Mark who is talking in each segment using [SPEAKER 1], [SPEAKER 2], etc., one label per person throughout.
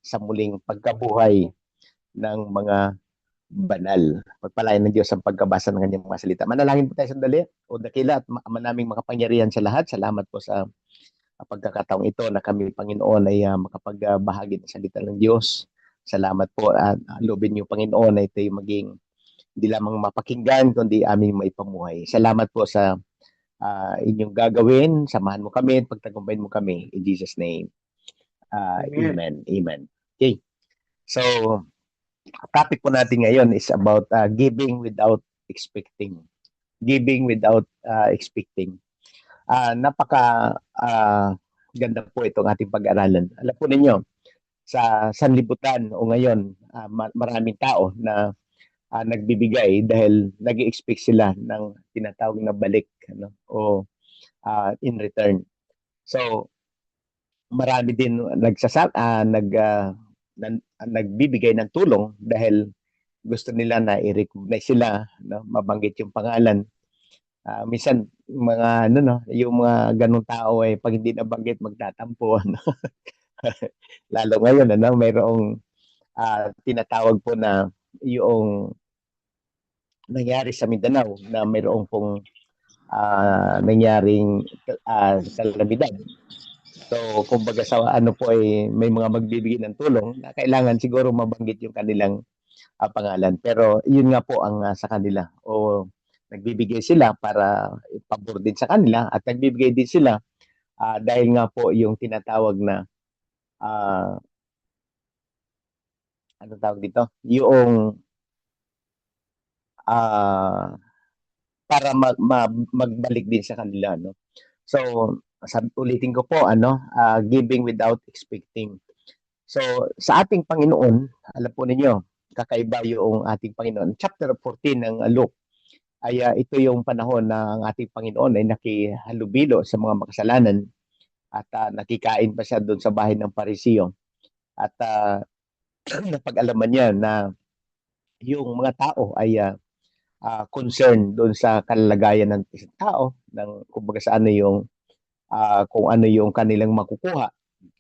[SPEAKER 1] sa muling pagkabuhay ng mga banal. Pagpalain ng Diyos ang pagkabasa ng kanyang mga salita. Manalangin po tayo sandali. O dakila at manaming makapangyarihan sa lahat. Salamat po sa pagkakataong ito na kami, Panginoon, ay makapagbahagi ng salita ng Diyos. Salamat po at loobin niyo, Panginoon, na ito ay maging hindi lamang mapakinggan, kundi aming maipamuhay. Salamat po sa inyong gagawin. Samahan mo kami at pagtagumpayin mo kami. In Jesus' name.
[SPEAKER 2] Amen.
[SPEAKER 1] Amen. Amen. Okay. So, topic po natin ngayon is about giving without expecting. Giving without expecting. Napaka ganda po itong ating pag-aralan. Alam po ninyo, sa sanlibutan o ngayon, maraming tao na nagbibigay dahil nag-expect sila ng tinatawag na balik, ano, o in return. So, marami din nagbibigay ng tulong dahil gusto nila na i-recognize sila, no? Mabanggit yung pangalan. Minsan mga ano, no, yung mga ganung tao ay pag hindi nabanggit magtatampo, no? Lalo ngayon, ano, mayroong tinatawag po na yung nangyari sa Mindanao na mayroong pong nangyaring kalamidad. So, kumbaga sa ano po ay may mga magbibigay ng tulong na kailangan siguro mabanggit yung kanilang pangalan. Pero yun nga po ang sa kanila. O nagbibigay sila para pabor din sa kanila at nagbibigay din sila dahil nga po yung tinatawag na ano tawag dito? Yung uh, para magbalik din sa kanila, no? So, ulitin ko po, ano, giving without expecting. So, sa ating Panginoon, alam po ninyo, kakaiba yung ating Panginoon. Chapter 14 ng Luke ay ito yung panahon na ang ating Panginoon ay nakihalubilo sa mga makasalanan at nakikain pa siya doon sa bahay ng Pariseo. At napag-alaman niya na yung mga tao ay concern doon sa kalagayan ng isang tao, ng kumbaga sa ano yung kung ano yung kanilang makukuha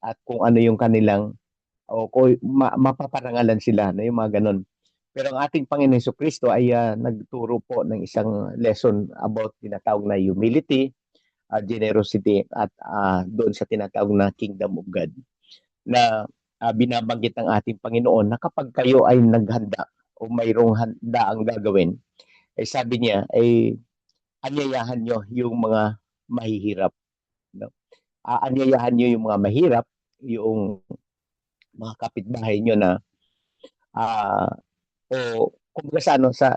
[SPEAKER 1] at kung ano yung kanilang o kung mapaparangalan sila na yung mga ganun. Pero ang ating Panginoon Jesucristo ay nagturo po ng isang lesson about tinatawag na humility, generosity at doon sa tinatawag na kingdom of God na binabanggit ng ating Panginoon na kapag kayo ay naghanda o mayroong handa ang gagawin, ay sabi niya ay anyayahan nyo yung mga mahihirap. No? Anyayahan nyo yung mga mahirap, yung mga kapitbahay nyo na uh, o kumbaga sa ano sa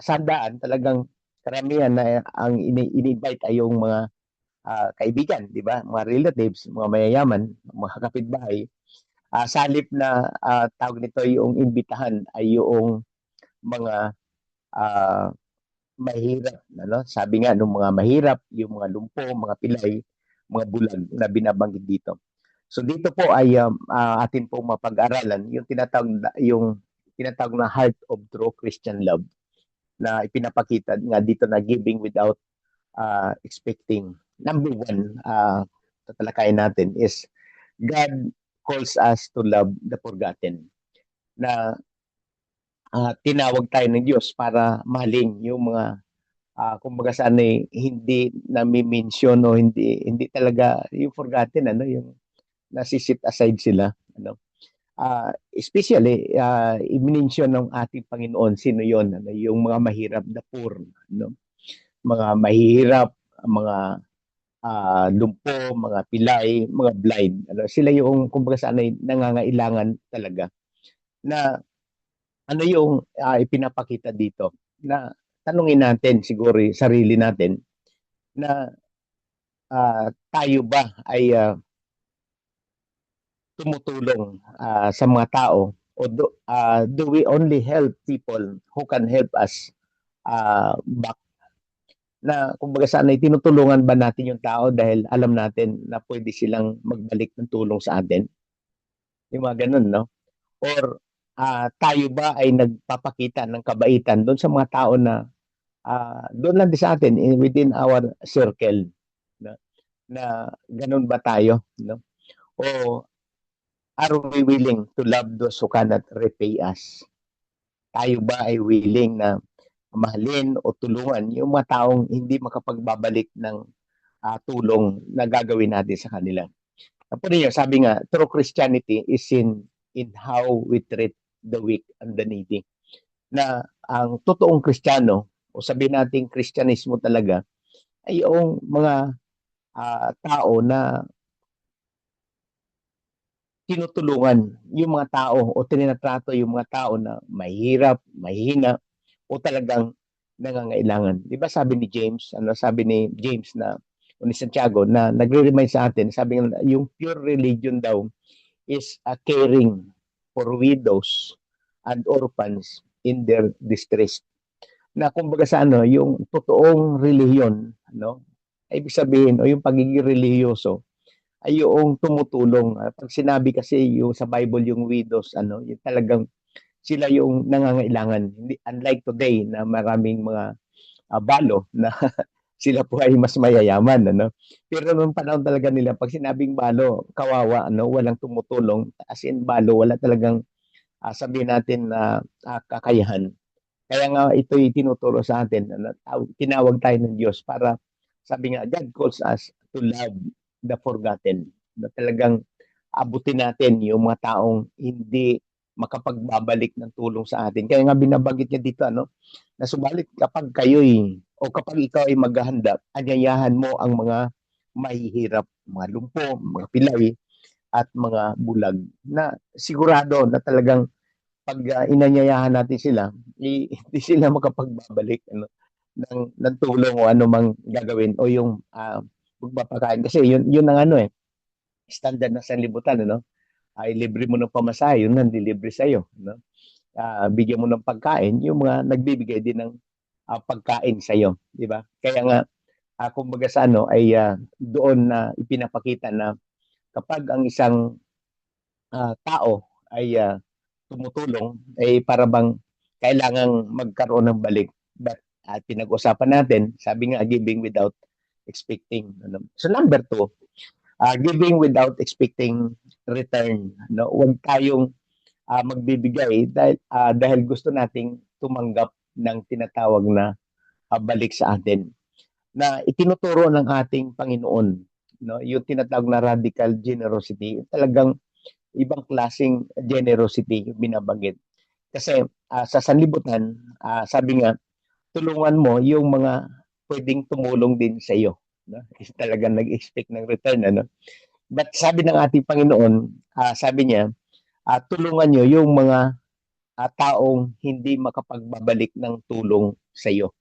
[SPEAKER 1] handaan talagang karamihan na ang ini-invite ay yung mga kaibigan, di ba? Mga relatives, mga mayayaman, mga kapitbahay. Salip na tawag nito yung imbitahan ay yung mga uh, mahirap, ano? Sabi nga nung mga mahirap, yung mga lumpo, mga pilay, mga bulag na binabanggit dito. So dito po ay atin po mapag-aralan yung tinatawag na heart of true Christian love na ipinapakita nga dito na giving without expecting. Number one, tatalakayin natin is God calls us to love the forgotten. Na tinawag tayo ng Diyos para mahalin yung mga kumbaga sa ano hindi nami-mention o hindi talaga yung forgotten, ano, yung nasisit aside sila, ano. Especially i-mention ng ating Panginoon sino yon, ano, yung mga mahirap, the poor, no, mga mahihirap, mga lumpo, mga pilay, mga blind, ano, sila yung kumbaga sa ano nangangailangan talaga na ano yung ipinapakita dito na tanungin natin siguro sarili natin na tayo ba ay tumutulong sa mga tao o do we only help people who can help us back, na kumbaga saan ay tinutulungan ba natin yung tao dahil alam natin na pwede silang magbalik ng tulong sa atin, yung mga ganun, no? Or tayo ba ay nagpapakita ng kabaitan doon sa mga tao na doon lang din sa atin within our circle, no? Na ganun ba tayo, no? O are we willing to love those who cannot repay us? Tayo ba ay willing na mahalin o tulungan yung mga taong hindi makapagbabalik ng tulong na gagawin natin sa kanila? Tapos niyo, sabi nga, true Christianity is in how we treat the weak and the needy. Na ang totoong Kristiyano, o sabihin natin Kristyanismo talaga, ay yung mga tao na tinutulungan yung mga tao o tinatrato yung mga tao na mahirap, mahina o talagang nangangailangan. 'Di ba sabi ni James, sabi ni James na o ni Santiago na nagre-remind sa atin, sabi nga yung pure religion daw is a caring for widows and orphans in their distress. Na kumbaga sa yung totoong relihiyon, ibig sabihin o yung pagiging relihiyoso ay yung tumutulong. Pag sinabi kasi yung sa Bible yung widows, yung talagang sila yung nangangailangan. Unlike today na maraming mga balo na sila po ay mas mayayaman. Pero noong panahon talaga nila, pag sinabing balo, kawawa, walang tumutulong. As in balo, wala talagang sabihin natin na kakayahan. Kaya nga ito'y tinuturo sa atin, tinawag tayo ng Diyos para, sabi nga, God calls us to love the forgotten. Na talagang abutin natin yung mga taong hindi makapagbabalik ng tulong sa atin. Kaya nga binabagit niya dito, na subalit kapag kayo'y, o kapag ikaw ay maghahanda, anyayahan mo ang mga mahihirap, mga lumpo, mga pilay, at mga bulag, na sigurado na talagang pag inanyayahan natin sila, hindi sila makapagbabalik ng tulong o anumang gagawin o yung magpapakain. Kasi yun ang standard na sanlibutan, ay libre mo ng pamasahe, yun ang dilibre sa'yo. Bigyan mo ng pagkain, yung mga nagbibigay din ng pagkain sa'yo. Di ba? Kaya nga, kumbaga sa ay doon na ipinapakita na kapag ang isang tao ay tumutulong, ay para bang kailangang magkaroon ng balik. But pinag-usapan natin, sabi nga, giving without expecting. So number 2, giving without expecting return. Huwag tayong magbibigay dahil gusto nating tumanggap ng tinatawag na balik sa atin. Na itinuturo ng ating Panginoon, yung tinatawag na radical generosity, talagang ibang klaseng generosity yung binabanggit. Kasi sa sanlibutan, sabi nga, tulungan mo yung mga pwedeng tumulong din sa iyo. Is talagang nag-expect ng return. But sabi ng ating Panginoon, sabi niya, tulungan nyo yung mga taong hindi makapagbabalik ng tulong sa iyo.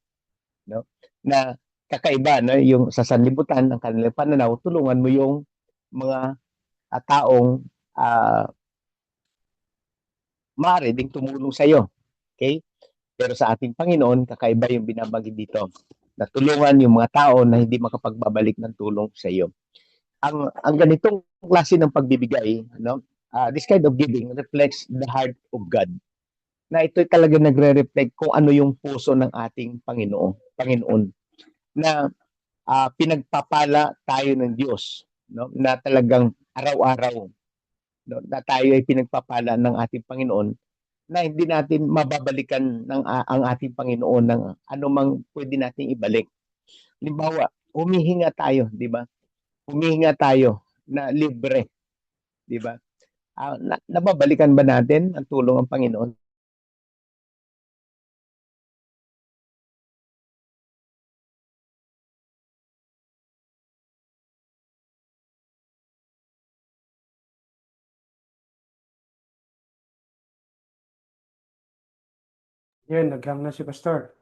[SPEAKER 1] Na kakaiba, yung sa sanlibutan, ang kanilang pananaw, tulungan mo yung mga taong maaari ding tumulong sa iyo. Okay? Pero sa ating Panginoon, kakaiba yung binabagid dito. Na tulungan yung mga tao na hindi makapagbabalik ng tulong sa iyo. Ang ganitong klase ng pagbibigay, this kind of giving reflects the heart of God. Na ito talaga nagre-reflect kung ano yung puso ng ating Panginoon. Na pinagpapala tayo ng Diyos, na talagang araw-araw, na tayo ay pinagpapala ng ating Panginoon na hindi natin mababalikan ang ating Panginoon ng anumang pwede nating ibalik. Halimbawa, humihinga tayo, di ba? Humihinga tayo na libre, di ba? Nababalikan ba natin ang tulong ng Panginoon?
[SPEAKER 2] Yan, naghang na si Pastor.